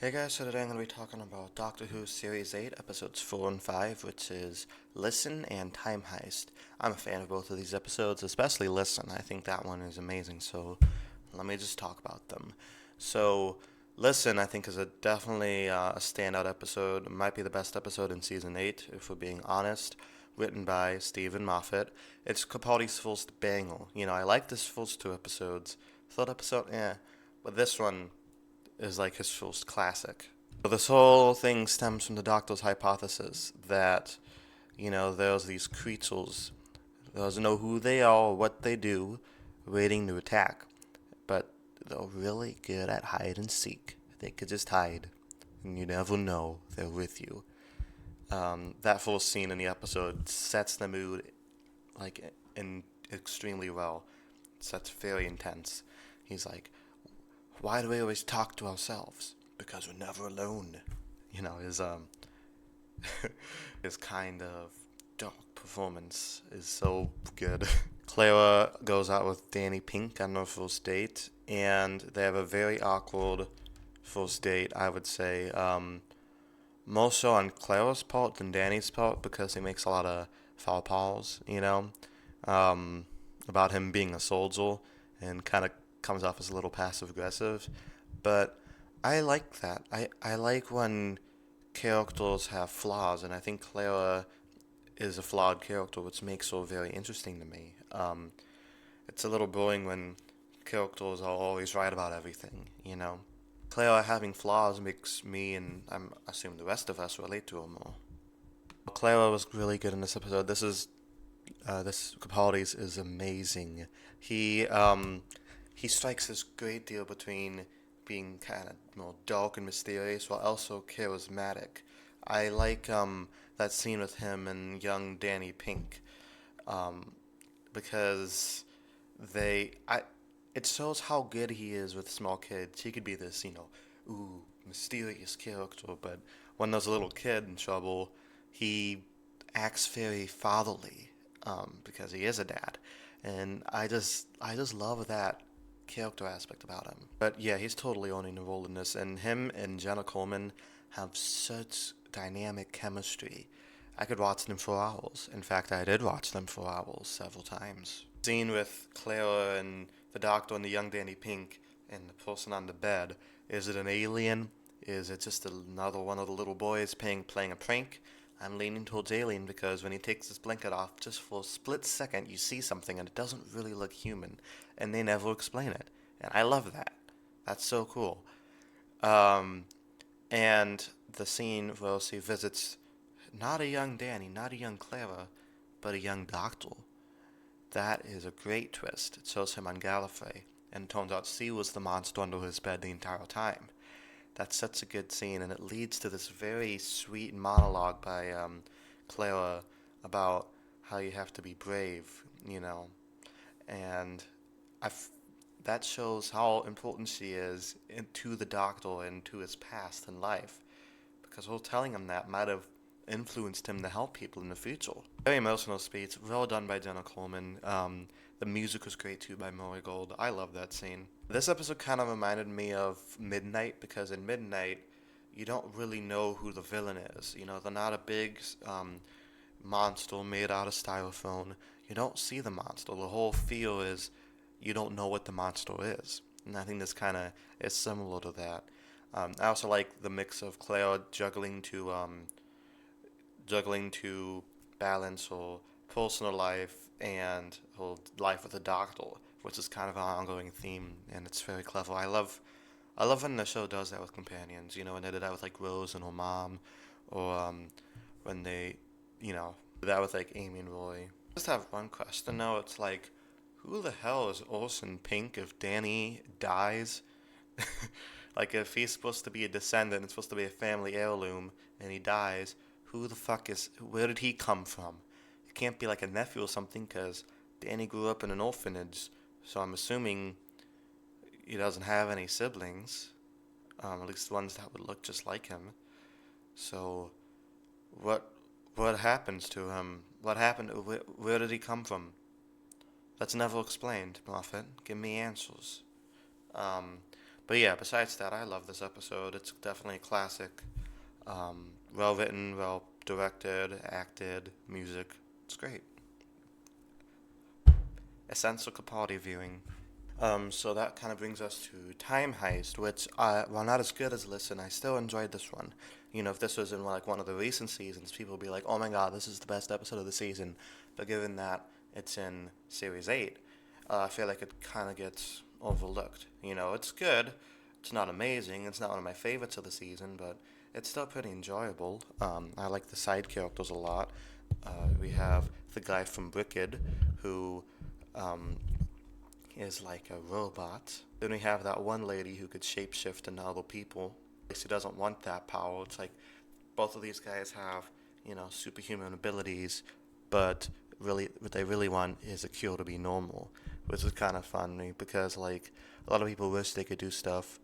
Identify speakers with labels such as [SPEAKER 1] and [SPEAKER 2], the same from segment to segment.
[SPEAKER 1] Hey guys, so today I'm going to be talking about Doctor Who Series 8, episodes 4 and 5, which is Listen and Time Heist. I'm a fan of both of these episodes, especially Listen. I think that one is amazing, so let me just talk about them. So, Listen, I think, is definitely a standout episode. It might be the best episode in Season 8, if we're being honest. Written by Stephen Moffat. It's Capaldi's first banger. I like this first two episodes. Third episode, but this one is like his first classic. So this whole thing stems from the Doctor's hypothesis that, there's these creatures. Doesn't know who they are or what they do, waiting to attack. But they're really good at hide and seek. They could just hide, and you never know they're with you. That first scene in the episode sets the mood in extremely well. Sets very intense. He's like, why do we always talk to ourselves? Because we're never alone. His his kind of dark performance is so good. Clara goes out with Danny Pink on their first date, and they have a very awkward first date, I would say. More so on Clara's part than Danny's part because he makes a lot of foul paws, um, about him being a soldier and kind of comes off as a little passive aggressive. But I like that. I like when characters have flaws, and I think Clara is a flawed character, which makes her very interesting to me. It's a little boring when characters are always right about everything. Clara having flaws makes me, and I'm assuming the rest of us, relate to her more. Clara was really good in this episode. This Capaldi's is amazing. He strikes this great deal between being kind of more dark and mysterious while also charismatic. I like that scene with him and young Danny Pink, um, because they I it shows how good he is with small kids. He could be this, mysterious character, but when there's a little kid in trouble, he acts very fatherly, because he is a dad, and I just love that character aspect about him. But yeah, he's totally owning the role in this, and him and Jenna Coleman have such dynamic chemistry. I could watch them for hours. In fact, I did watch them for hours several times. Scene with Clara and the doctor and the young Danny Pink and the person on the bed. Is it an alien? Is it just another one of the little boys playing a prank? I'm leaning towards alien because when he takes his blanket off, just for a split second, you see something and it doesn't really look human, and they never explain it. And I love that. That's so cool. Um, and the scene where she visits not a young Danny, not a young Clara, but a young doctor. That is a great twist. It shows him on Gallifrey, and it turns out she was the monster under his bed the entire time. That's such a good scene, and it leads to this very sweet monologue by Clara about how you have to be brave, and I that shows how important she is to the Doctor and to his past and life, because her telling him that might have influenced him to help people in the future. Very emotional speech, well done by Jenna Coleman. The music was great too by Murray Gold. I love that scene. This episode kind of reminded me of Midnight because in Midnight, you don't really know who the villain is. They're not a big monster made out of styrofoam. You don't see the monster. The whole feel is you don't know what the monster is. And I think this kind of is similar to that. I also like the mix of Claire juggling to balance her personal life and her life with the doctor, which is kind of an ongoing theme, and it's very clever. I love when the show does that with companions. When they did that with like Rose and her mom, or when they, did that with like Amy and Roy. I just have one question though. It's like, who the hell is Orson Pink if Danny dies? Like if he's supposed to be a descendant, it's supposed to be a family heirloom, and he dies, where did he come from? It can't be like a nephew or something, because Danny grew up in an orphanage, so I'm assuming he doesn't have any siblings, at least ones that would look just like him. So, what what happens to him? What happened? Where did he come from? That's never explained, Moffat. Give me answers. Um, But yeah, besides that, I love this episode. It's definitely a classic. Well written, well directed, acted, music. It's great. Essential Capaldi viewing. So that kind of brings us to Time Heist, which, while not as good as Listen, I still enjoyed this one. You know, if this was in like one of the recent seasons, people would be like, "Oh my God, this is the best episode of the season." But given that it's in Series 8, I feel like it kind of gets overlooked. You know, it's good. It's not amazing. It's not one of my favorites of the season, but it's still pretty enjoyable. I like the side characters a lot. We have the guy from Wicked, who um, is like a robot. Then we have that one lady who could shapeshift into other people. She doesn't want that power. It's like both of these guys have, you know, superhuman abilities, but really what they really want is a cure to be normal, which is kind of funny because like a lot of people wish they could do stuff,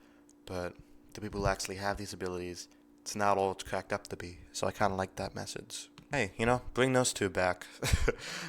[SPEAKER 1] but the people who actually have these abilities, it's not all it's cracked up to be. So I kind of like that message. Hey, you know, bring those two back.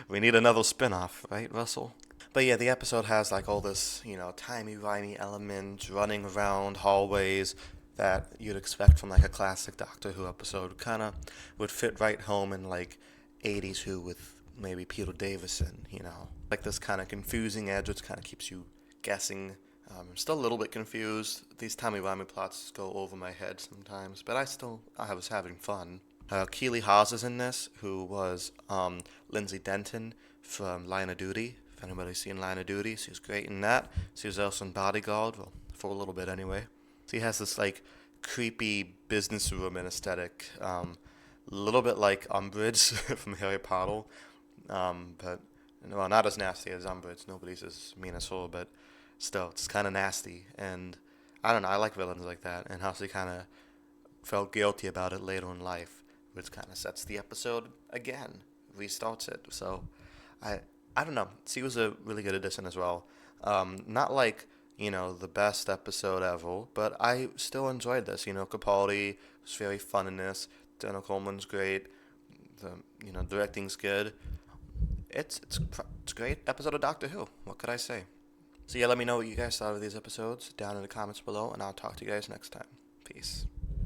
[SPEAKER 1] We need another spin-off, right, Russell? But yeah, the episode has like all this, you know, timey-wimey element, running around hallways that you'd expect from like a classic Doctor Who episode. Kind of would fit right home in like 80s Who with maybe Peter Davison, you know. Like this kind of confusing edge which kind of keeps you guessing. I'm still a little bit confused. These timey-wimey plots go over my head sometimes, but I was having fun. Keely Hawes is in this, who was Lindsay Denton from Line of Duty. If anybody's seen Line of Duty, she was great in that. She was also in Bodyguard, well, for a little bit anyway. She has this like creepy businesswoman aesthetic, a little bit like Umbridge from Harry Potter, but well, not as nasty as Umbridge. Nobody's as mean as her, but still, it's kind of nasty. And I don't know, I like villains like that, and how she kind of felt guilty about it later in life, which kind of sets the episode again, restarts it. So I I don't know. She was a really good addition as well. Not like you know the best episode ever, but I still enjoyed this. You know, Capaldi was very fun in this. Daniel Coleman's great. The directing's good. It's a great episode of Doctor Who. What could I say? So yeah, let me know what you guys thought of these episodes down in the comments below, and I'll talk to you guys next time. Peace.